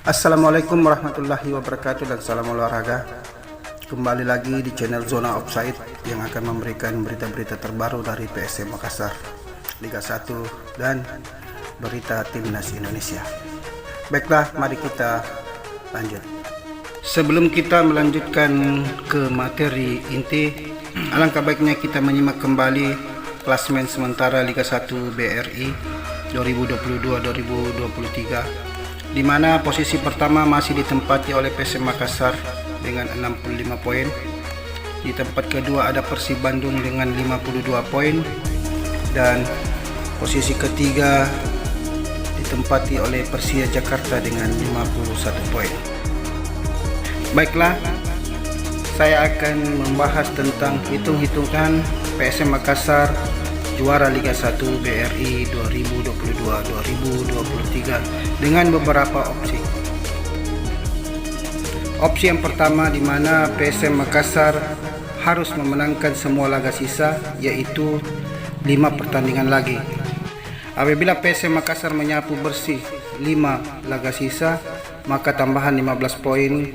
Assalamualaikum warahmatullahi wabarakatuh dan salam olahraga. Kembali lagi di channel Zona Offside yang akan memberikan berita-berita terbaru dari PSM Makassar, Liga 1 dan berita Timnas Indonesia. Baiklah, mari kita lanjut. Sebelum kita melanjutkan ke materi inti, alangkah baiknya kita menyimak kembali klasemen sementara Liga 1 BRI 2022-2023, di mana posisi pertama masih ditempati oleh PSM Makassar dengan 65 poin. Di tempat kedua ada Persib Bandung dengan 52 poin, dan posisi ketiga ditempati oleh Persija Jakarta dengan 51 poin. Baiklah, saya akan membahas tentang hitung-hitungan PSM Makassar juara Liga 1 BRI 2022-2023 dengan beberapa opsi. Opsi yang pertama, di mana PSM Makassar harus memenangkan semua laga sisa, yaitu 5 pertandingan lagi. Apabila PSM Makassar menyapu bersih 5 laga sisa, maka tambahan 15 poin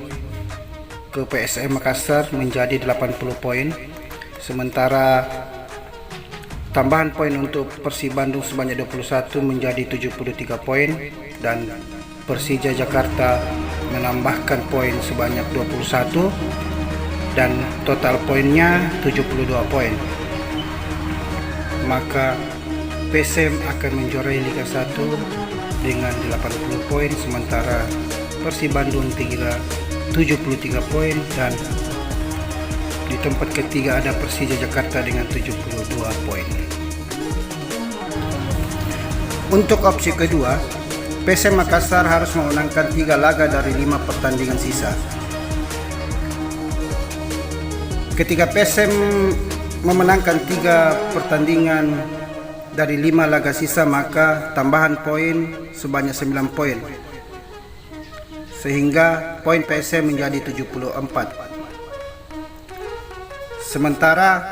ke PSM Makassar menjadi 80 poin. Sementara tambahan poin untuk Persib Bandung sebanyak 21 menjadi 73 poin, dan Persija Jakarta menambahkan poin sebanyak 21 dan total poinnya 72 poin. Maka PSM akan menjuarai Liga 1 dengan 80 poin, sementara Persib Bandung 73 poin, dan di tempat ketiga ada Persija Jakarta dengan 72 poin. Untuk opsi kedua, PSM Makassar harus memenangkan 3 laga dari 5 pertandingan sisa. Ketika PSM memenangkan 3 pertandingan dari 5 laga sisa, maka tambahan poin sebanyak 9 poin, sehingga poin PSM menjadi 74. Sementara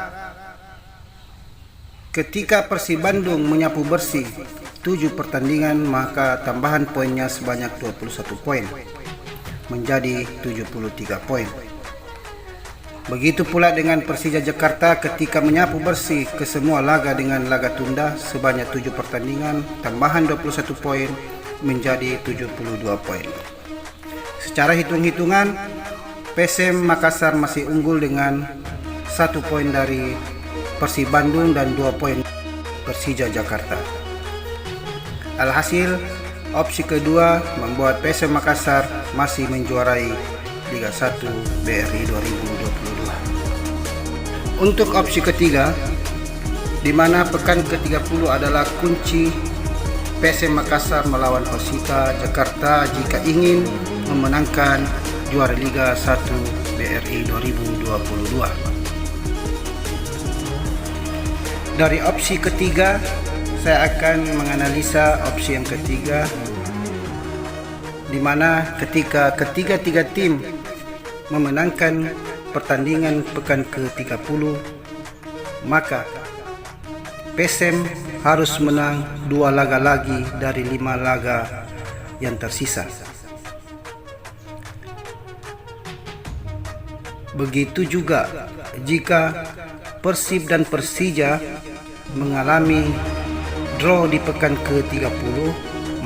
ketika Persib Bandung menyapu bersih 7 pertandingan, maka tambahan poinnya sebanyak 21 poin menjadi 73 poin. Begitu pula dengan Persija Jakarta ketika menyapu bersih ke semua laga dengan laga tunda sebanyak 7 pertandingan, tambahan 21 poin menjadi 72 poin. Secara hitung-hitungan, PSM Makassar masih unggul dengan 1 poin dari Persib Bandung dan 2 poin Persija Jakarta. Alhasil, opsi kedua membuat PSM Makassar masih menjuarai Liga 1 BRI 2022. Untuk opsi ketiga, di mana pekan ke-30 adalah kunci PSM Makassar melawan Persija Jakarta jika ingin memenangkan juara Liga 1 BRI 2022. Dari opsi ketiga, saya akan menganalisa opsi yang ketiga, di mana ketika ketiga tim memenangkan pertandingan pekan ke-30, maka PSM harus menang 2 laga lagi dari 5 laga yang tersisa. Begitu juga jika Persib dan Persija mengalami draw di pekan ke-30,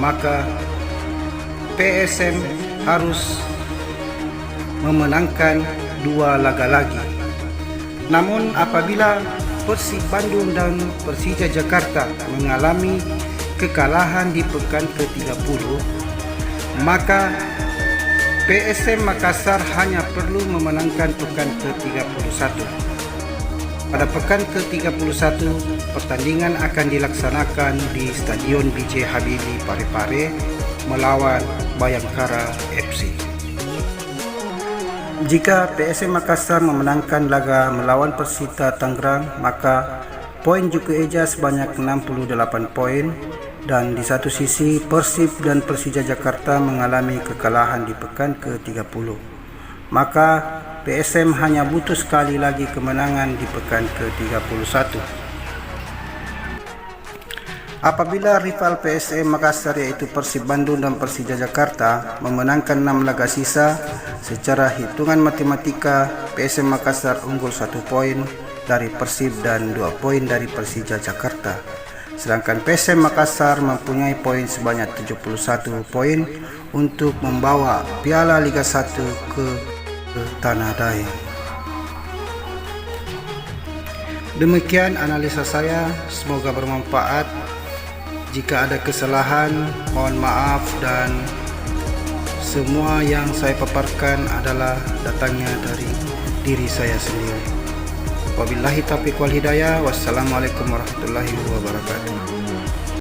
maka PSM harus memenangkan 2 laga lagi. Namun apabila Persib Bandung dan Persija Jakarta mengalami kekalahan di pekan ke-30, maka PSM Makassar hanya perlu memenangkan pekan ke-31. Pada pekan ke-31, pertandingan akan dilaksanakan di Stadion B.J. Habibie Parepare melawan Bayangkara FC. Jika PSM Makassar memenangkan laga melawan Persita Tangerang, maka poin Juku Eja sebanyak 68 poin, dan di satu sisi Persib dan Persija Jakarta mengalami kekalahan di pekan ke-30. Maka PSM hanya butuh sekali lagi kemenangan di pekan ke-31. Apabila rival PSM Makassar yaitu Persib Bandung dan Persija Jakarta memenangkan 6 laga sisa, secara hitungan matematika PSM Makassar unggul 1 poin dari Persib dan 2 poin dari Persija Jakarta. Sedangkan PSM Makassar mempunyai poin sebanyak 71 poin untuk membawa Piala Liga 1 ke Tanah Daeng. Demikian analisa saya, semoga bermanfaat. Jika ada kesalahan, mohon maaf, dan semua yang saya paparkan adalah datangnya dari diri saya sendiri. Wabillahi taufiq wal hidayah. Wassalamualaikum warahmatullahi wabarakatuh.